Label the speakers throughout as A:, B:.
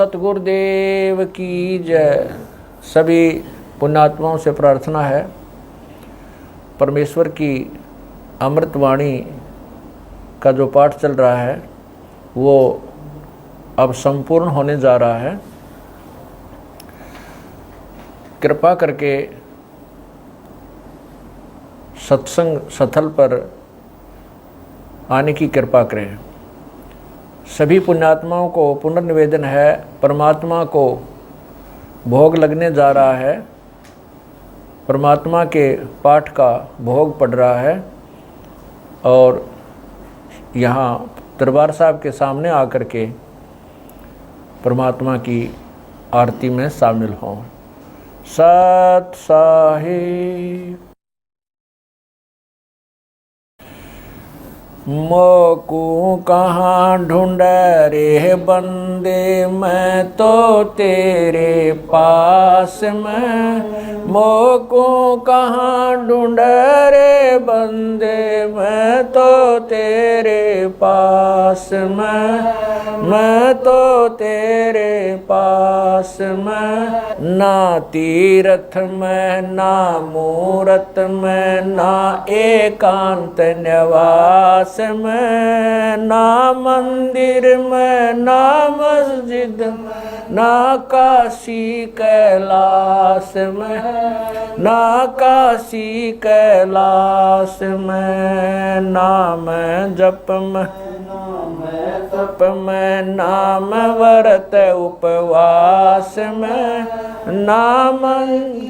A: सतगुरुदेव की जय। सभी पुण्यात्माओं से प्रार्थना है परमेश्वर की अमृतवाणी का जो पाठ चल रहा है वो अब संपूर्ण होने जा रहा है। कृपा करके सत्संग स्थल पर आने की कृपा करें। सभी पुण्यात्माओं को पुनर्निवेदन है, परमात्मा को भोग लगने जा रहा है, परमात्मा के पाठ का भोग पड़ रहा है और यहाँ दरबार साहब के सामने आकर के परमात्मा की आरती में शामिल हों। सत साहिब। मोकू कहाँ ढूंढ रे बंदे, मैं तो तेरे पास में। मोकू कहाँ ढूंढ रे बंदे, मैं तो तेरे पास में। मैं तो तेरे पास में। ना तीरथ में ना मूरत में, ना एकांत निवास में, ना मंदिर में ना मस्जिद, ना काशी कैलाश में। ना काशी कैलाश में। नाम जप में तप में, नाम व्रत उपवास में, नाम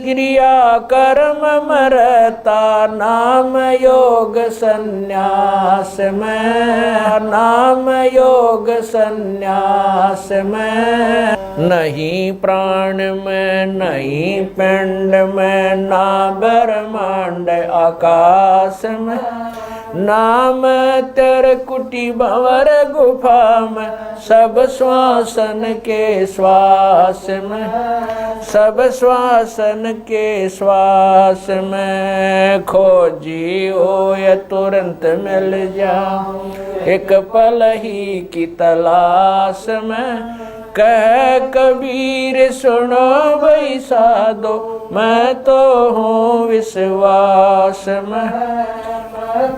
A: क्रिया कर्म मरता, नाम योग संन्यास में। नाम योग संन्यास में। नहीं प्राण में नहीं पिंड में, ना ब्रह्मांड आकाश में। नाम तेरे कुटी भंवर गुफा में, सब श्वासन के श्वास में। सब श्वासन के श्वास में। खोजी हो या तुरंत मिल जा, एक पल ही की तलाश में। कह कबीर सुनो भाई साधो, मैं तो हूँ विश्वास में।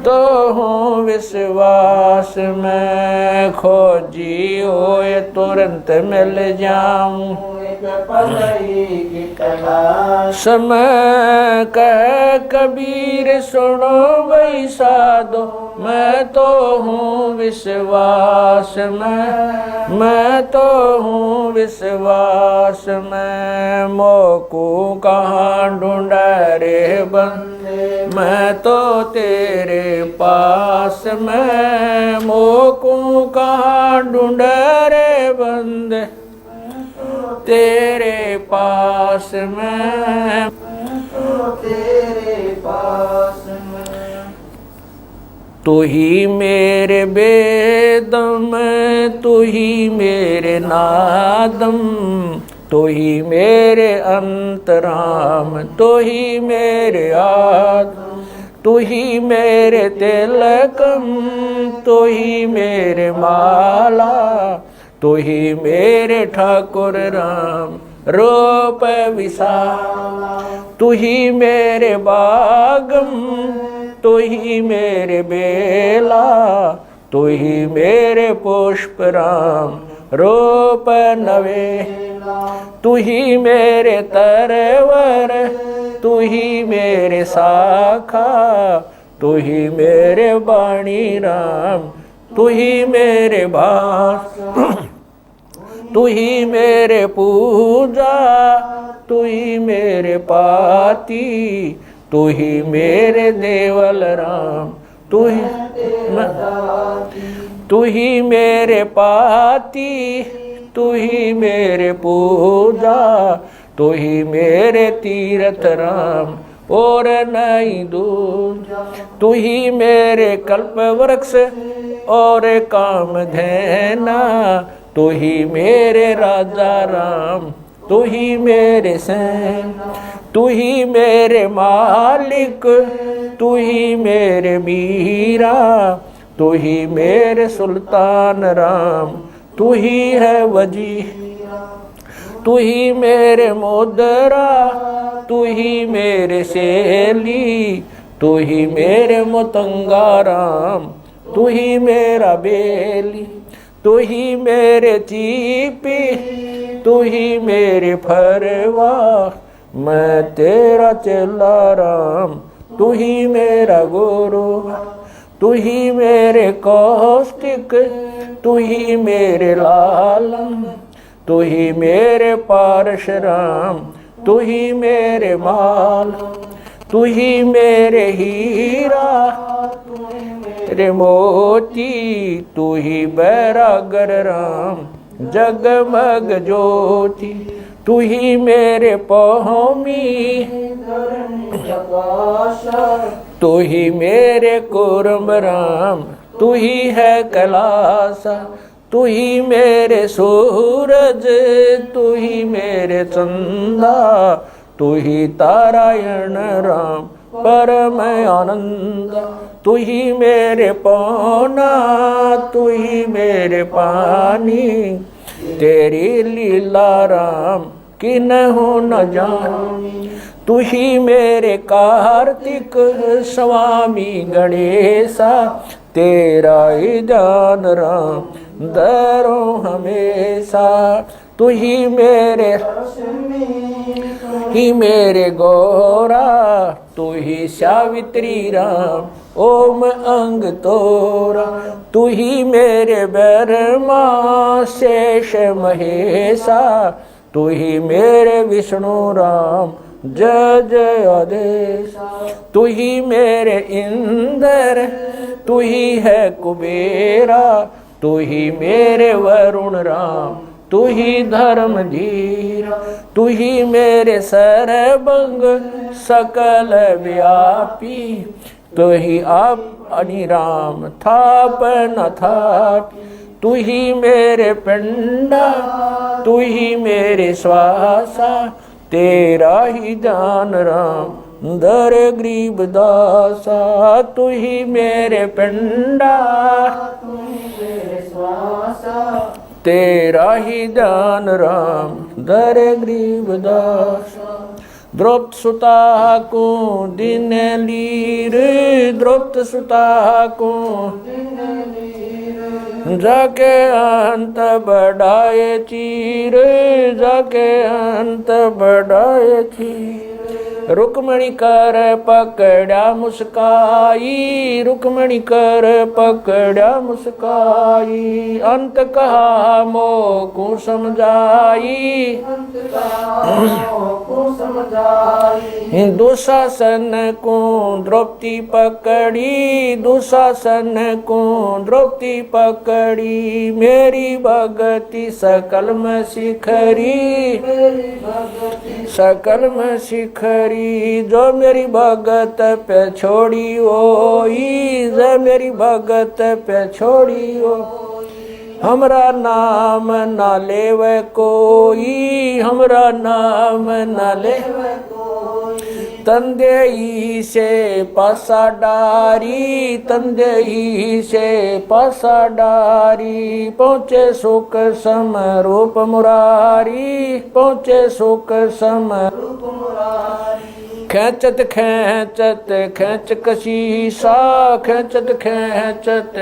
A: तो हूँ विश्वास में। खोजी हो ये तुरंत मिल जाऊं, समय कह कबीर सुनो भाई साधो, मैं तो हूँ विश्वास में। मैं तो हूँ विश्वास में। मोकू कहाँ ढूंढ रे बंदे, मैं तो तेरे पास में। मोकू कहाँ ढूंढ रे बंदे, तेरे पास में। तेरे पास में। तू ही मेरे बेदम, तू ही मेरे नादम, तू ही मेरे अंतराम, तू ही मेरे आत्म, तू ही मेरे तिलकम, तू ही मेरे माला, तू ही मेरे ठाकुर राम रूप विशाला। तू ही मेरे बागम, तू ही मेरे बेला, तू ही मेरे पुष्प राम रूप नवेला। तू ही मेरे तरवर, तू ही मेरे शाखा, तू ही मेरे वाणी राम, तू ही मेरे भास। तू ही मेरे पूजा, तू ही मेरे पाती, तू ही मेरे देवल राम, तू ही मेरे पाती, तू ही मेरे पूजा, तू ही मेरे तीरथ राम और नहीं दूजा। तू ही मेरे कल्प वृक्ष और काम धैना, तू ही मेरे राजा राम, तू ही मेरे सैन, तू ही मेरे मालिक, तू ही मेरे मीरा, तू ही मेरे सुल्तान राम, तू ही है वजी। तू ही मेरे मुद्रा, तू ही मेरे सेली, तू ही मेरे मतंगा राम, तू ही मेरा बेली, तू ही मेरे चीपी, तू ही मेरे फरवा, मैं तेरा चेला राम, तू ही मेरा गुरु, तू ही मेरे कौष्टिक, तू ही मेरे लालम, तू ही मेरे पारशुराम, तू ही मेरे माल, तू ही मेरे हीरा, तेरे मोती, तू ही बैरागर राम, जगमग ज्योति, तू ही मेरे पौमी, तू ही मेरे कुर्म राम, तू ही है कैलासा, तू ही मेरे सूरज, तू ही मेरे चंदा, तू ही तारायण राम, परम आनंद, तू ही मेरे पौना, तू ही मेरे पानी, तेरी लीला राम किन्हु न जानी, तू ही मेरे कार्तिक स्वामी गणेशा, तेरा ही जान राम दरो हमेशा, तू ही मेरे गौरा, तू ही सावित्री राम, ओम अंग तोरा, तू ही मेरे ब्रह्मा शेष महेशा, तू ही मेरे विष्णु राम, जय जय आदेश, तू ही मेरे इंद्र, तू ही है कुबेरा, तू ही मेरे वरुण राम, तू ही धर्म धीरा, तू ही मेरे सर्वंग सकल व्यापी, तू ही आप अनिराम थाप न थाप, तू ही मेरे पिंडा, तू ही मेरे श्वासा, तेरा ही जान राम दर गरीब दासा, तू ही मेरे पिंडा, तू ही मेरे श्वासा, तेरा ही जान राम दर गरीब दासा। द्रौपद सुता को दिन लीर, द्रौपद सुता को जाके अंत बढ़ाए चीर, जाके अंत बढ़ाए चीर, रुक्मणी कर पकड़ा मुस्काई, रुक्मणी कर पकड़ा मुस्काई, अंत कहा मोह को समझाई, दुशासन को द्रौपदी पकड़ी, दुशासन को द्रौपदी पकड़ी, मेरी भगति सकल में शिखरी, सकल में शिखरी, जो मेरी भगत पे छोड़ी ओई, जो मेरी भगत पे छोड़ी ओ, हमरा नाम ना लेवे कोई, हमरा नाम ना लेवे कोई, तंदेई से पासा डारी, तंदेई से पासा डारी, पहुँचे सुख सम रूप मुरारी, पहुँचे सुख सम रूप मुरारी, खेचत खेचत खेच कशीसा, खेचत खेचत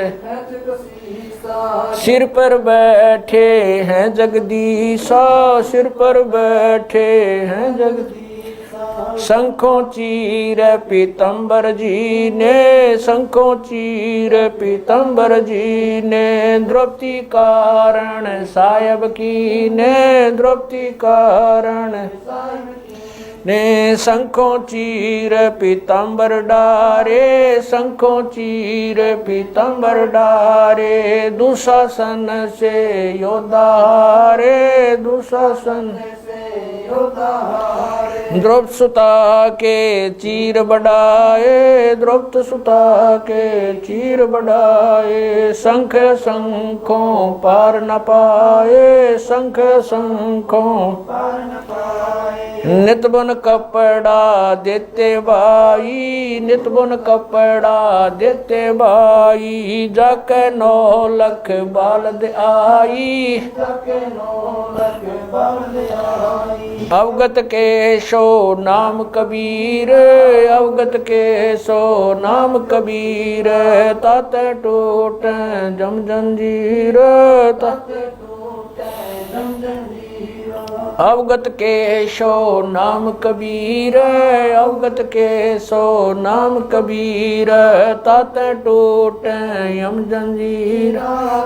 A: सिर पर बैठे हैं जगदीशा, सिर पर बैठे हैं जगदीशा, शंखों चीर पीतम्बर जी ने, शंखों चीर पीतम्बर जी ने, द्रौपदी कारण सायब की ने, द्रौपदी कारण ने, शंखों चीर पीतम्बर डारे, शंखों चीर पीतम्बर डारे, दुशासन से योद्धा हारे, दुशासन से योद्धा हारे, द्रौपद सुता के चीर बढ़ाए, द्रौपद सुता के चीर बढ़ाए, शंख शंखों पार न पाए, शंख शंखों पार न पाए, नित बुन कपड़ा देते भाई, नित बुन कपड़ा देते भाई, जाके 9 लख बालद आई, अवगत के सो नाम कबीर, अवगत के सो नाम कबीर, ताते टूट जम जंजीर, अवगत के सो नाम कबीर, अवगत के सो नाम कबीर, ताते टूट यम जंजीर,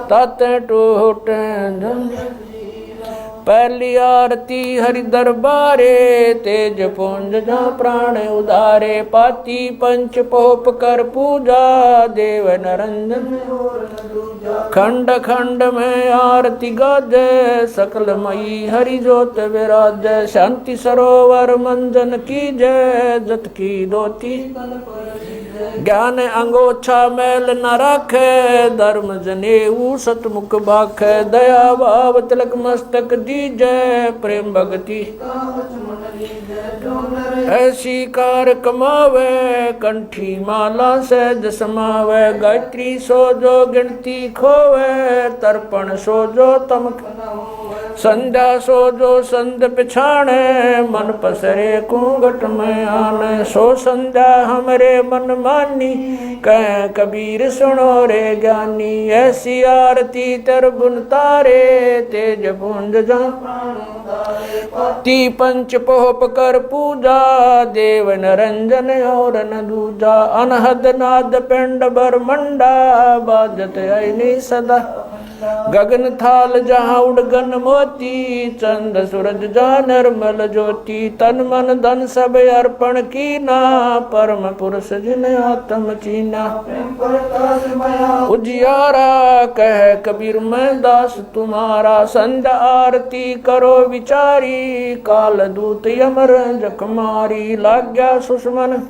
A: ताते टूट जंजीर। पहली आरती हरि दरबारे, तेज पुंज जा प्राण उदारे, पाती पंच पोप कर पूजा, देव नरंजन खंड खंड में आरती गाजे, सकल मई हरि जोत विराज, शांति सरोवर मंजन की जय, जत की दोती ज्ञान अंगोछा मैल न राखे, धर्म जनेऊ सतमुख भाखे, दया भाव तिलक मस्तक दीजै, प्रेम भगति ऐसी कार कमावे, कंठी माला सहज समावे, गायत्री सो जो गिनती खोवे, तर्पण सो जो तम संध्या सो जो संध पिछाणे, मन पसरे कुंगट में आने, सो संध्या हमरे मन मानी, कह कबीर सुनो रे ज्ञानी, ऐसी आरती तर बुन तारे, तेज पुंज जा ती पंच पोप कर पूजा, देव नरंजन और न दूजा, अनहद नाद पिंड ब्रह्मंडा, बाजत ऐनी सदा गगन थाल जहाँ उड़गन मोती, चंद सूरज जा निर्मल ज्योति, तन मन धन सब अर्पण कीना, परम पुरुष जिन आत्म चीना, उजियारा कह कबीर मैं दास तुम्हारा, संध्या आरती करो विचारी, काल दूत यमर जखमारी, लाग्या सुषमन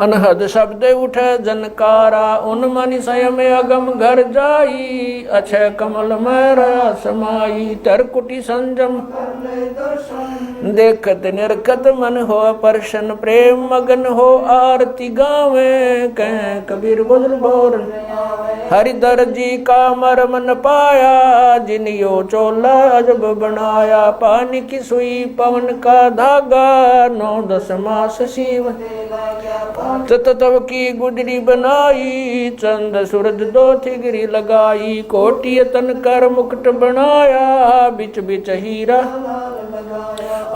A: अनहद शब्द उठे जनकारा, उन मनि स्वयं अगम घर जाई, अक्षय कमल में समाई, तरकुटी संजम देखत निरखत मन हो परशन, प्रेम मगन हो आरती गावे, कह कबीर बुझल बोर हरिदर जी का मरम न पाया, जिनियो चोला अजब बनाया, पानी की सुई पवन का धागा, 9-10 मास शिव तब की गुजरी बनाई, चंद सूरज 2 थिगरी लगाई, कोटि तन कर मुकुट बनाया, बिच बिच हीरा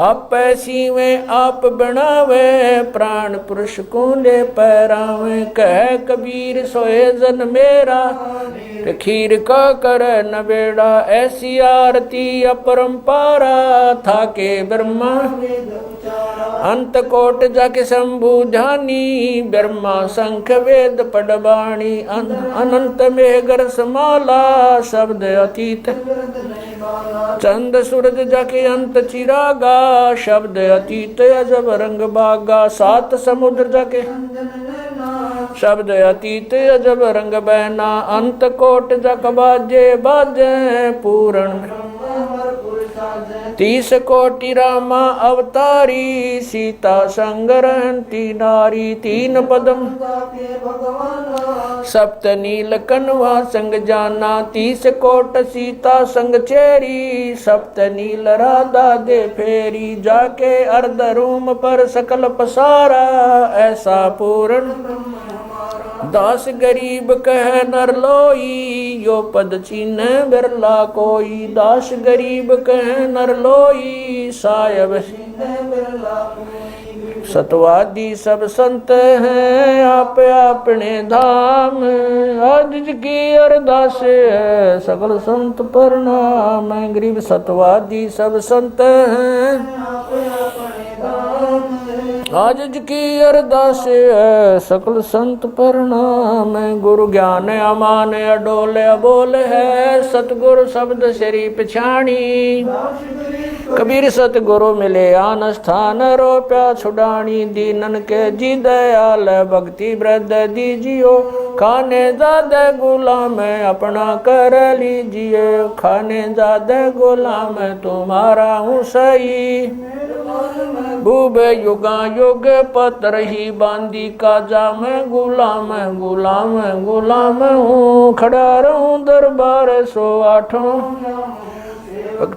A: आप ऐसी में आप बनावे, प्राण पुरुष को ले पैरावे, कह कबीर सोए जन मेरा, खीर का कर न बेड़ा, ऐसी आरती अपरंपारा, था के ब्रह्मा अंत कोट जाके शंभु ध्यानी, ब्रह्मा शंख वेद पडबाणी, अनंत मेघर समाला, शब्द अतीत चंद सूरज जाके अंत चिरागा, शब्द अतीत अजब रंग बागा, 7 समुद्र जाके शब्द अतीत अजब रंग बैना, अंत कोट जक बाजे बाजे, पूर्ण 30 कोटि रामा अवतारी, सीता संग रहती नारी, 3 पदम सप्त नील कनवा संग जाना, 30 कोट सीता संग चेरी, सप्त नील राधा दे फेरी, जाके अर्ध रूम पर सकल पसारा, ऐसा पूर्ण 10 गरीब कह नर लोई, यो पद चीन बिरला कोई, 10 गरीब कह नर लोई, सायब सतवादी सब संत हैं, आप अपने धाम, आज की अरदास है सकल संत प्रणाम, गरीब सतवादी सब संत हैं, आज की अरदास है सकल संत प्रणाम, गुरु ज्ञान अमान अडोल अबोल है, सतगुरु शब्द श्री पिछाणी, कबीर सतगुरु मिले आन स्थान रोप्या छुड़ानी दीनन के जी दयाल भक्ति वृद्ध दीजियो खाने ज्यादा गुलाम अपना कर लीजिए खाने ज्यादा गुलाम तुम्हारा हूँ सही भूब युगा युग पत्र ही बांदी काजा मैं गुलाम गुलाम गुलाम हूँ खड़ा रहूं दरबार 108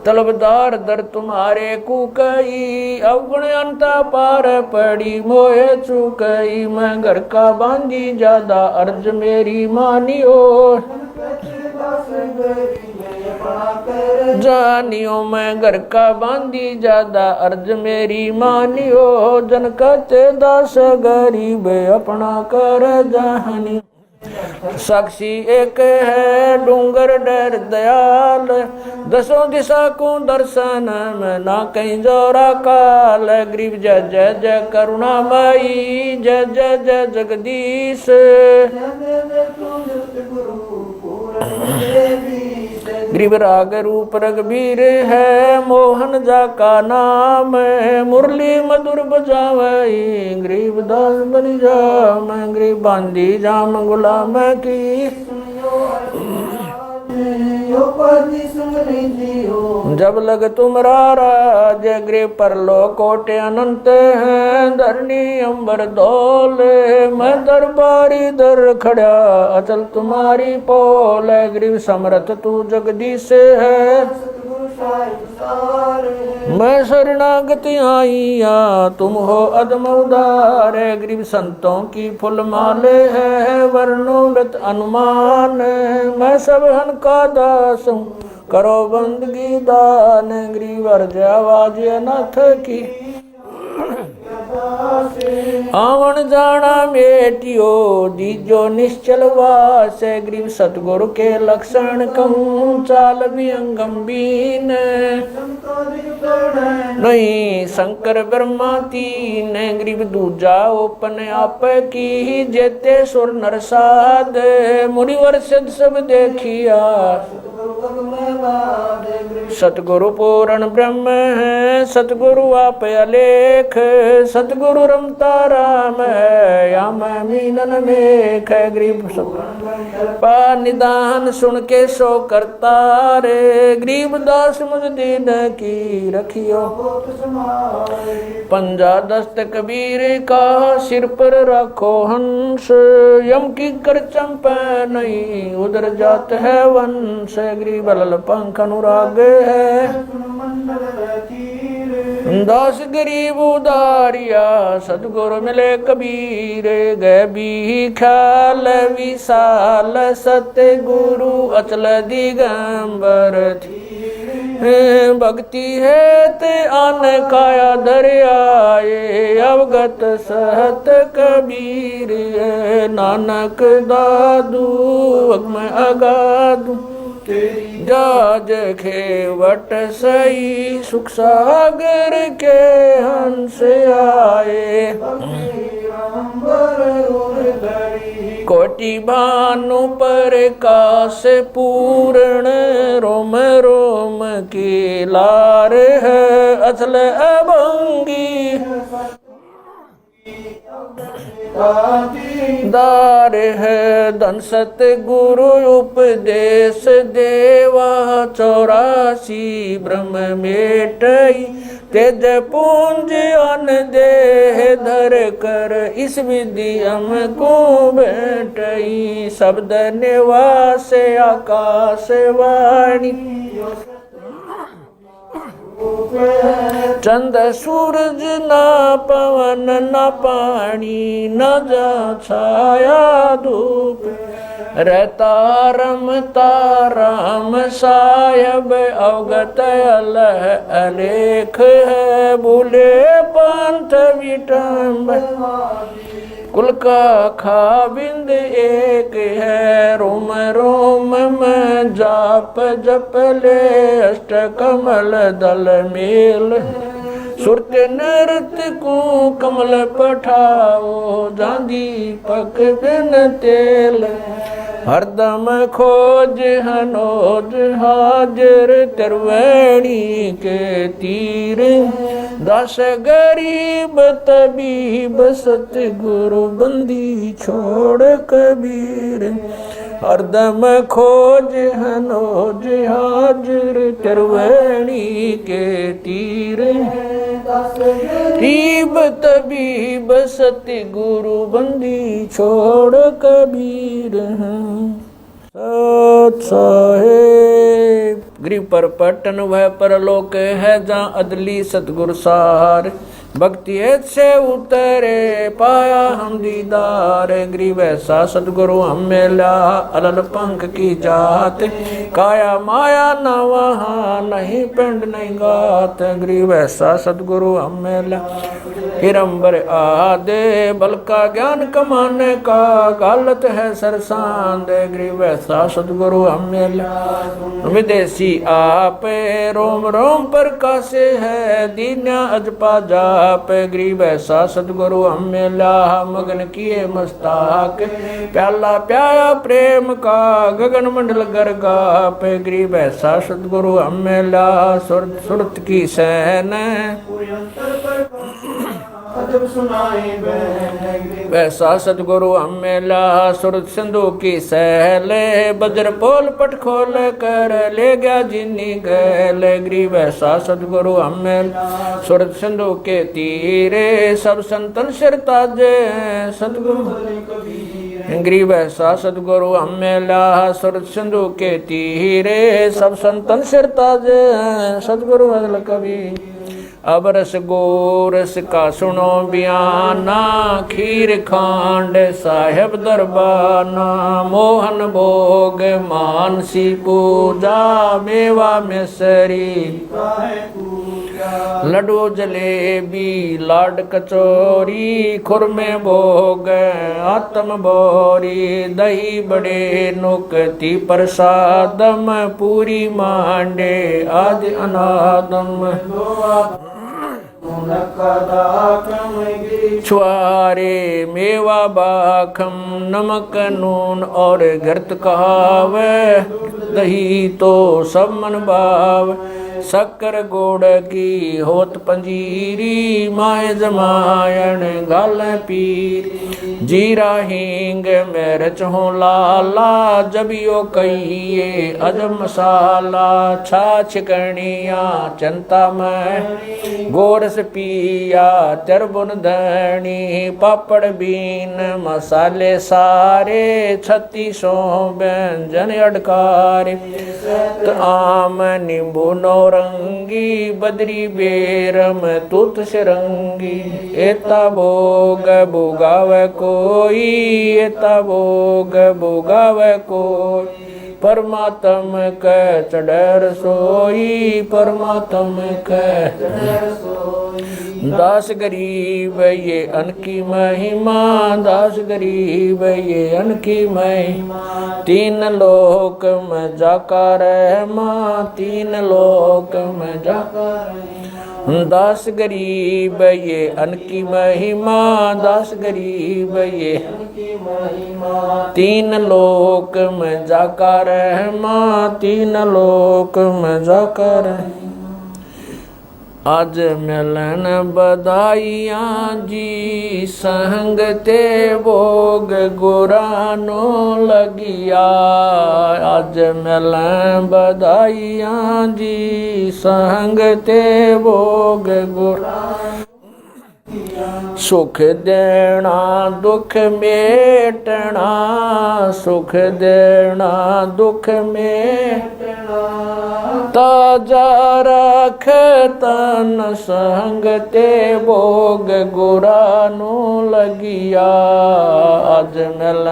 A: तलबदार दर तुम्हारे कुकई अवगुण अंता पार पड़ी मोहे चुकई मैं घर का बांधी ज्यादा अर्ज मेरी मानियो जानियो मैं घर का बांधी ज्यादा अर्ज मेरी मानियो जन कहते दास गरीब अपना कर जहानी साक्षी एक है डूंगर डर दयाल दसों दिशा को दर्शन में ना कहीं जोरा काल गरीब जय जय जय करुणामयी जय जय जय जगदीश गरीब राग रूप रघुबीर है मोहन जा का नाम मुरली मधुर बजावई गरीब दास बन जा मैं गरीब बांधी जाम गुलाम की जब लग तुम्हारा जय गृह पर लो कोटे अनंत हैं धरनी अंबर दौल मैं दरबारी दर खड़ा अचल तुम्हारी पोल गरीब समर्थ तू जगदीश है मैं शरणागति आईया तुम हो अदम उदार गरीब संतों की फुल माले है वर्णोगत अनुमान मैं सब हन का दास हूँ करो बंदगी दान गरीब अर्ज आवाज अनाथ की आवन जाना मेटियो दीजो निश्चल वास गरीब सतगुरु के लक्षण कहूँ चाल भी गंभीर नहीं शंकर ब्रह्मा तीन गरीब दूजा ओपन आप की जेते सुर नरसाद मुनिवर सिद्ध सब देखिया सतगुरु पूर्ण ब्रह्म है सतगुरु आप अलेख सतगुरु रमता राम है या मैं मीनन में गरीब पा निदान सुन के सो करता रे गरीब दास मुझ दीन की रखियो पंजा दस्त कबीर का सिर पर रखो हंस यम की कर चंपा नहीं उधर जात है वंश गरीब लल पंख अनुराग है दास गरीब उदारिया सतगुरु मिले कबीर गए भी ख्याल विशाल सत्य गुरु अचल दिगंबर थी भक्ति है ते आन काया दरियाए अवगत सहत कबीर नानक दादू मैं अगादू जाज खेवट सही सुख सागर के हंस आए कोटि भानु पर काश पूर्ण रोम रोम की लार है असल अभंगी दार है धन सत गुरु उपदेश देवा 84 ब्रह्म मेटई तेज पूंज अन देह धर कर इस विधि हमको बैठई शब्द निवास आकाश वाणी चंद सूरज ना पवन न पानी न जा छाया धूप रहता रमता राम सायब अवगत अलह अलेख है भूले पंथ विटम्ब कुल का खाबिंद एक है रोम रोम में जाप जप ले अष्ट कमल दल मेल सुरत नृत को कमल पठाओ जांदी पक बिन तेल हरदम खोज हनोज हाजर त्रिवेणी के तीर दस गरीब तबीब सतगुरु बंदी छोड़ कबीर हरदम खोज हनोज हाजर त्रिवेणी के तीर गरीब तबीब सतगुरु बंदी छोड़ कबीर सत साहेब गरीब पर पटन वह परलोक है जहाँ अदली सतगुर सार भक्ति से उतरे पाया हम दीदार गरीब ऐसा सतगुरु हम मिला अलल पंख की जात काया माया न वहाँ नहीं पिंड नहीं गात गरीब ऐसा सतगुरु हम मिला हिरंबर आदे बल का ज्ञान कमाने का गालत है सरसांद गरीब ऐसा सतगुरु हम मिला विदेशी आप रोम रोम पर कासे है दीन्या अजपा जाप गरीब ऐसा सतगुरु हम मिला मगन किए मस्ताक प्याला प्याया प्रेम का गगन मंडल गरगाप गरीब ऐसा सतगुरु हम मिला सुरत की सहन वैसा सतगुरु हम मिला सुरत सिंधु की सहले बजर पोल पट खोल कर ले गया जिन्नी गैल गरीब ऐसा सतगुरु हम मिला सुरत सिंधु के तीरे सब संतन सिर ताजे सतगुरु गरीब ऐसा सतगुरु हम मिला सुरत सिंधु के तीरे सब संतन सिर ताजे सतगुरु अगल कवि अब रस गोरस का सुनो बयाना खीर खांड साहेब दरबाना मोहन भोग मानसी पूजा मेवा मिसरी लड्डू जलेबी लाड कचौरी खुरमे भोग आत्म बोरी दही बड़े नुकती प्रसादम पूरी मांडे आदि अनादम छुआरे मेवा बाखम नमक नून और घृत कहावे दही तो सब मन भाव शक्कर गोड़ की होत पंजीरी माए जमायन गाल पीर जीरा हींग मिर्च हो लाला जबियो कहिए अजब मसाला छाछ कणिया चंता में गोरस पिया तरबुन धनी पापड़ बीन मसाले सारे 3600 व्यंजन अडकारे आम नींबू नौरंगी बदरी बेरम तुत सिरंगी एता भोग भोगाव कोई एता भोग भोगाव कोई परमात्म कै चढ़र सोई परमात्म कै दास गरीब ये अनकी महिमा दास गरीब ये अनकी महिमा तीन लोक में जाकर माँ तीन लोक में जाकर दास गरीब ये अनकी महिमा दास गरीब ये तीन लोक में जाकर माँ तीन लोक में जाकर आज मिलन बधाइयाँ जी संगते भोग गुरानो लगिया आज मिलन बधाइयाँ जी संगते भोग गुरानो सुख देना दुख मेटना सुख देना दुख मेटना ताजा रख तन संगते भोग गुरानो लगिया आज मिल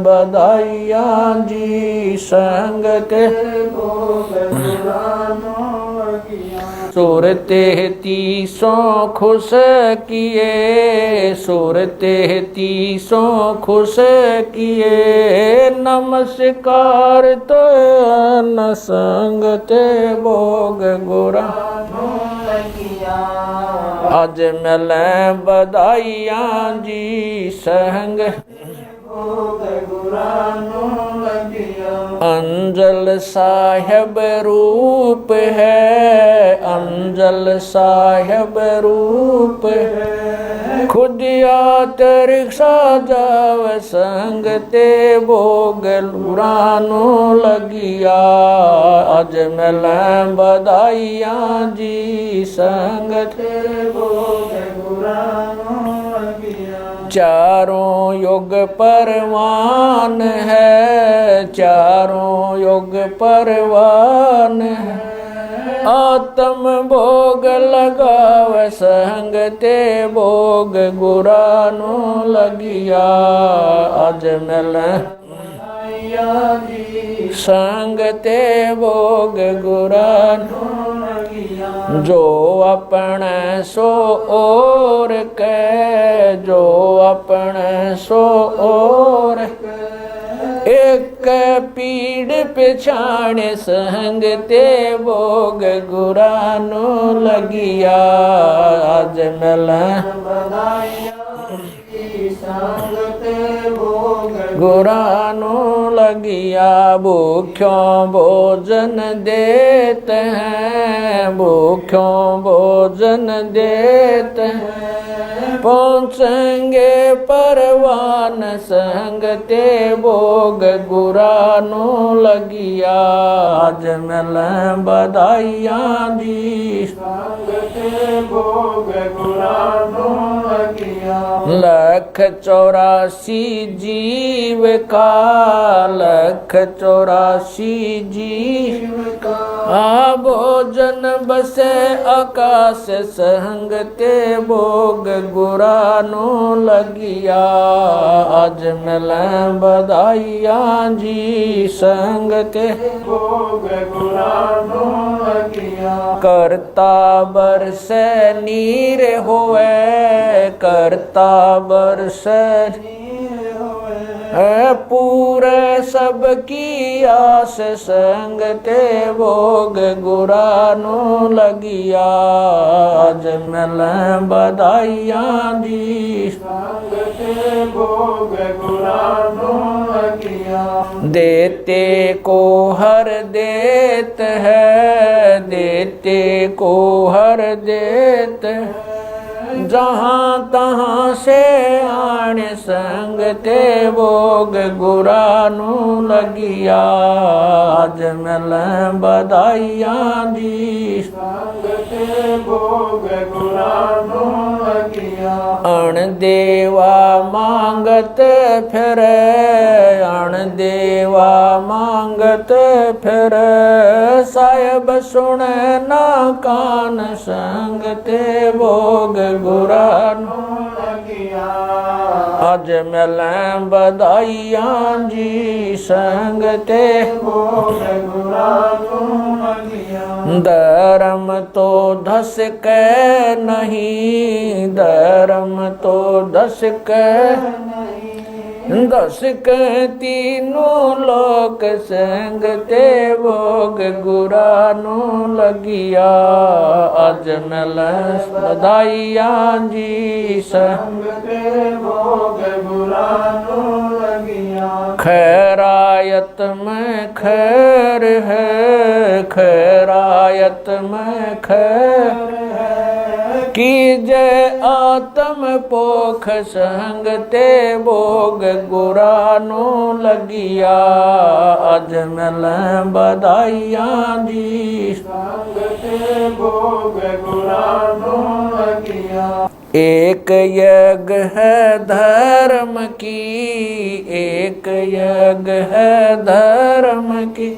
A: बधाइया जी संगते भोग गुरानो लगिया। सुरते तीसों खुश किए, सुरते तीसों खुश किए, नमस्कार तो न संग ते भोग गुरा आज मिले बधाइयाँ जी संग अंजल साहिब रूप है, अंजल साहिब रूप है, खुदिया रिक्शा जाव संग ते भोग गुरानो लगिया आज मिले बधाइयाँ जी संग ते भोग गुरानो लगिया। चारों युग परवान है, चारों युग परवान है, आत्म भोग लगाव संग ते भोग गुरानो लगिया आज मिले संग ते भोग गुरानो लगिया। जो अपने सो और के, जो अपने सो और एक पीड़ पिछाण संग ते भोग गुरानो लगिया आज मिले गुरानो लगिया। भूख्यों भोजन देते हैं, भूख्यों भोजन देते हैं, पहुँचेंगे परवान संग ते भोग गुरानो लगिया आज मिले बधाइयाँ जी संग ते भोग गुरानो लगिया। 184 जीव का, 184 जीव का, भोजन बसे आकाश संग ते भोग गुरानो लगिया आज मिले बधाइयाँ जी संग ते भोग गुरानो लगिया। करता बरसे नीर होवे, करता बरसे पूरे सबकी आस संग ते भोग गुरानो लगिया आज मिले बधाइयाँ जी संग ते भोग गुरानो लगिया। देते को हर देत है, देते को हर देत है, जहाँ तहाँ से आण संग ते भोग गुरानो लगिया आज मिले बधाइयाँ जी संग ते भोग गुरानो लगिया। अण देवा मांगत फिरे, अण देवा मांगत फिरे, साहिब सुने ना कान संग ते भोग गुरानो लगिया आज मिले बधाइयाँ जी संग ते भोग गुरानो लगिया। धर्म तो धस के नहीं, धर्म तो धस के नहीं, दस के तीनों लोक संग ते भोग गुरानो लगिया आज मिले बधाइयाँ जी संग ते भोग गुरानो लगिया। खैरायत में खैर है, खैरायत में खैर है, कीजय आत्म पोख संग ते भोग गुरानो लगिया आज मिले बधाइयाँ जी संग ते भोग गुरानो लगिया। एक यज्ञ है धर्म की, एक यज्ञ है धर्म की,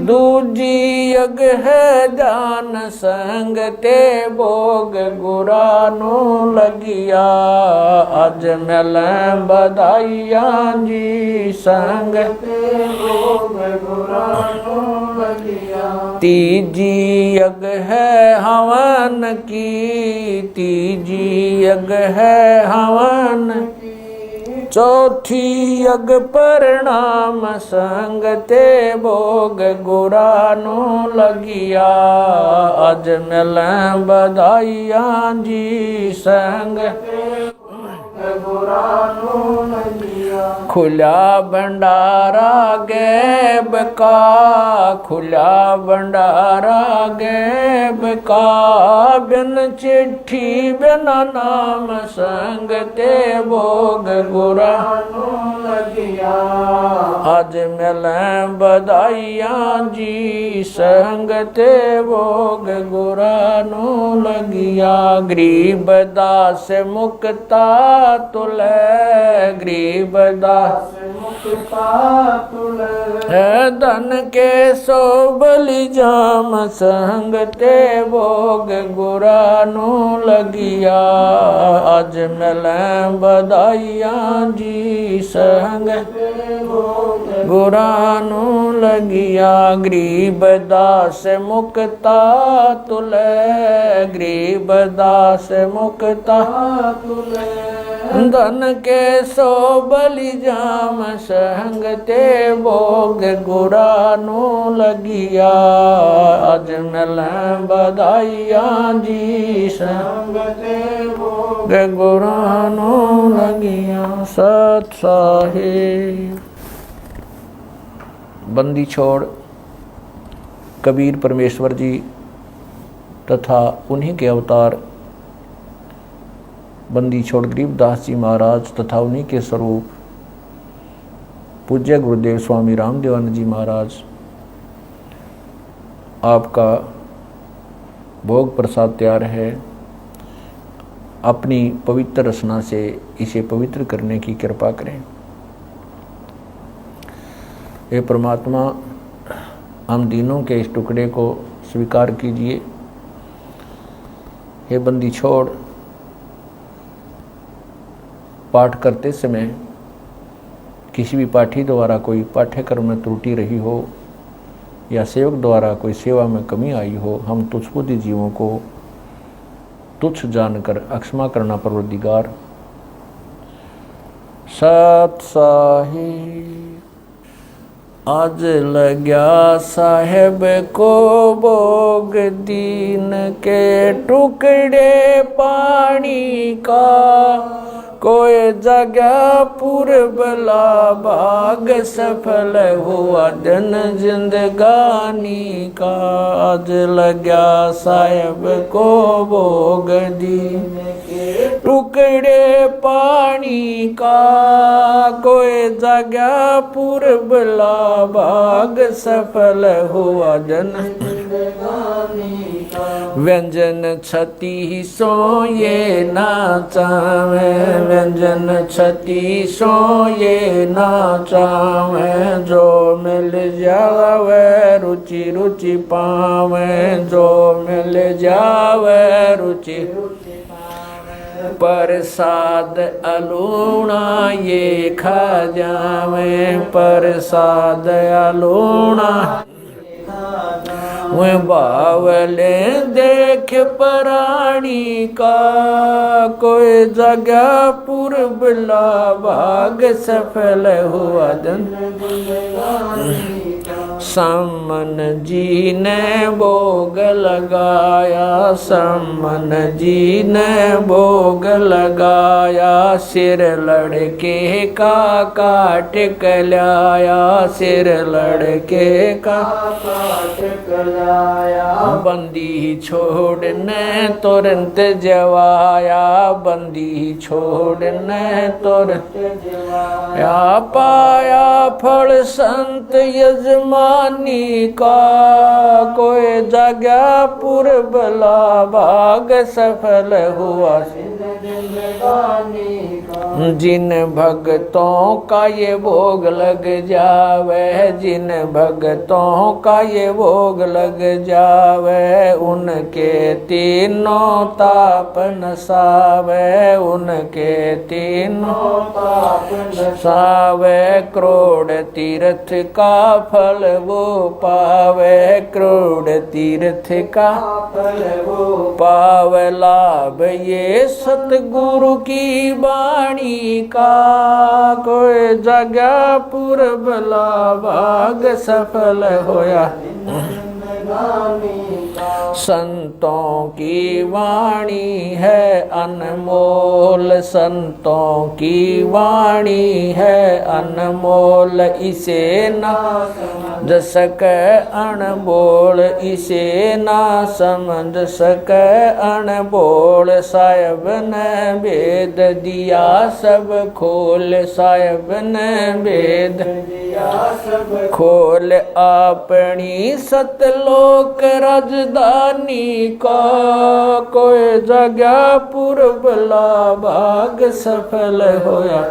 A: दूजी यज्ञ है जान संग ते भोग गुरानो लगिया आज मिले बधाइयाँ जी संग ते भोग गुरानो लगिया। तीजी यज्ञ है हवन की, तीजी यज्ञ है हवन की, चौथी यज्ञ परिणाम संग ते भोग गुरानो लगिया। अज मिल बधाइया जी संग खुला भंडारा गैब का, खुला भंडारा गैब का, बिन चिट्ठी बिना नाम संग ते भोग गुरानो लगिया। आज मिल बधाइया जी संग ते भोग गुरानो लगिया। गरीब दास मुक्ता तुले, गरीब दास मुक्ता तुले, धन के सो बलि जाम संग ते भोग गुरानो लगिया। आज मिल बधाइया जी संग गुरानो लगिया। गरीब दास मुक्ता तुले, गरीब दास मुक्ता तुले, धन के सो बलि जाम संग ते भोग गुरानो लगिया। आज मिल बधाइया जी संग ते भोग गुरानो लगिया। सत साहिब। बंदी छोड़ कबीर परमेश्वर जी तथा उन्हीं के अवतार बंदी छोड़ गरीबदास जी महाराज तथा उन्हीं के स्वरूप पूज्य गुरुदेव स्वामी रामदेवानंद जी महाराज, आपका भोग प्रसाद तैयार है। अपनी पवित्र रचना से इसे पवित्र करने की कृपा करें। हे परमात्मा, हम दीनों के इस टुकड़े को स्वीकार कीजिए। हे बंदी छोड़ पाठ करते समय किसी भी पाठी द्वारा कोई पाठ्यक्रम में त्रुटि रही हो या सेवक द्वारा कोई सेवा में कमी आई हो, हम तुच्छबुद्धि जीवों को तुच्छ जानकर अक्षमा करना परवरदिगार। सत साहिब। आज लग्या साहेब को भोग दीन के टुकड़े पानी का, कोई जगह पूर्वला भाग सफल हुआ दिन जिंदगानी का। आज लग्या साहेब को भोग दीन के टुकड़े पानी का, कोई जगह पूर्वला भाग सफल हुआ जन जिंदगानी का। व्यंजन छती सो ये नाचावे, व्यंजन छती सो ये नाचावे, जो मिल जावे रुचि रुचि पावे, जो मिल जावे रुचि रुचि पावे। प्रसाद अलूणा ये खा जावे, प्रसाद अलूणा वे बावले देख प्राणी का, कोई जगह पूर्वला भाग सफल हुआ दिन। सामन जी ने भोग लगाया, सामन जी ने भोग लगाया, सिर लड़के का काट कलाया, सिर लड़के का काट कलाया। बंदी छोड़ने तुरंत जवाया, बंदी छोड़ने तुरंत जवाया। पाया फल संत यजमानी का, कोई जगह पूर्वला भाग सफल हुआ जिंदगानी का। जिन भक्तों का ये भोग लग जावे, जिन भक्तों का ये भोग लग जावे, उनके तीनों ताप नसावे, उनके तीनों ताप नसावे। करोड़ तीर्थ का फल वो पावे, करोड़ तीर्थ का फल वो पावे। लाभ ये सतगुरु की वाणी का, कोई जगह पुरबला भाग सफल होया। संतों की वाणी है अनमोल, संतों की वाणी है अनमोल। इसे ना समझ सके अनबोल, इसे ना समझ सके अनबोल। साहिब ने भेद दिया सब खोल, साहिब ने भेद दिया सब खोल। अपनी सतलोक राजधानी का, कोई जगह पुरबला भाग सफल होया।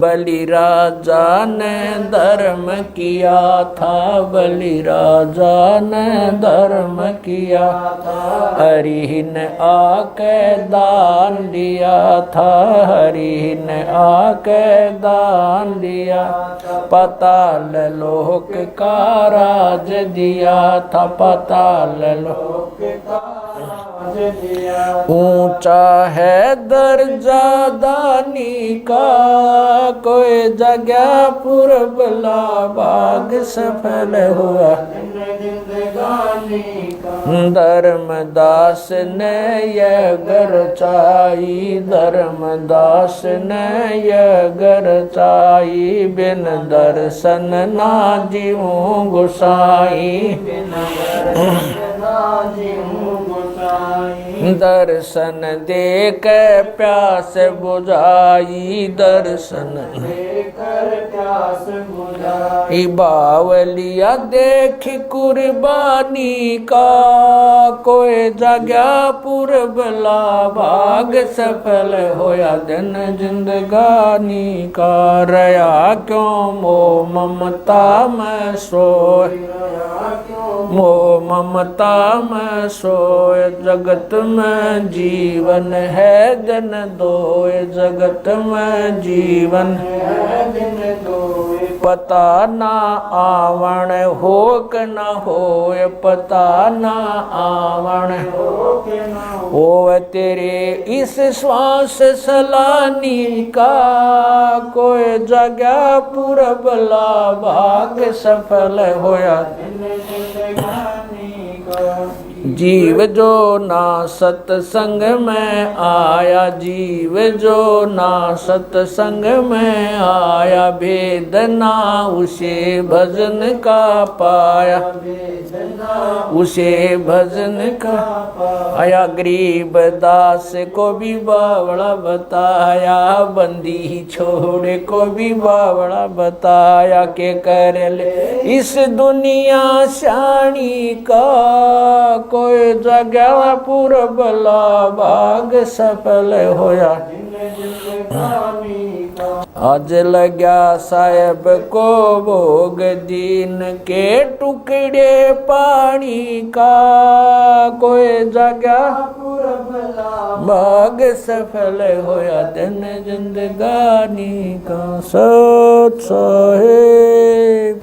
A: बलि राजा ने धर्म किया था, बलि राजा ने धर्म किया था। हरि ने आके दान दिया था, हरि ने आके दान दिया। पाताल लोक का राज दिया था, पाताल लोक का राज दिया। ऊंचा है दर्जा दानी का, कोई जगह पुरबला भाग सफल हुआ। धर्मदास ने यह गरचाई, धर्मदास ने यह गरचाई। बिन दर्शन ना जीऊं गोसाई, दर्शन देख प्यास बुझाई, दर्शन देकर प्यास बुझाई। बावलिया देख कुर्बानी का, कोई जगह पुरबला भाग सफल होया। दिन जिंदगानी का रया क्यों मोह ममता में सोए, मोह ममता में सोए। जगत में जीवन है दिन दोए, जगत में जीवन है दिन दोए। पता ना आवण हो के न होए, पता ना आवण हो के न होए। तेरे इस श्वास सलानी का, कोई जगह पुरबला भाग सफल होया। जीव जो ना सत्संग में आया, जीव जो ना सत्संग में आया। भेद ना उसे भजन का पाया, उसे भजन का पाया। गरीब दास को भी बावड़ा बताया, बंदी छोड़े को भी बावड़ा बताया। के कर ले इस दुनिया शानी का, कोई जगह पुरबला भाग सफल होया। आज लग्या साहेब को भोग दीन के टुकड़े पानी का, कोई जगह पुरबला भाग सफल होया। दिन जिंदगानी का सत साहेब।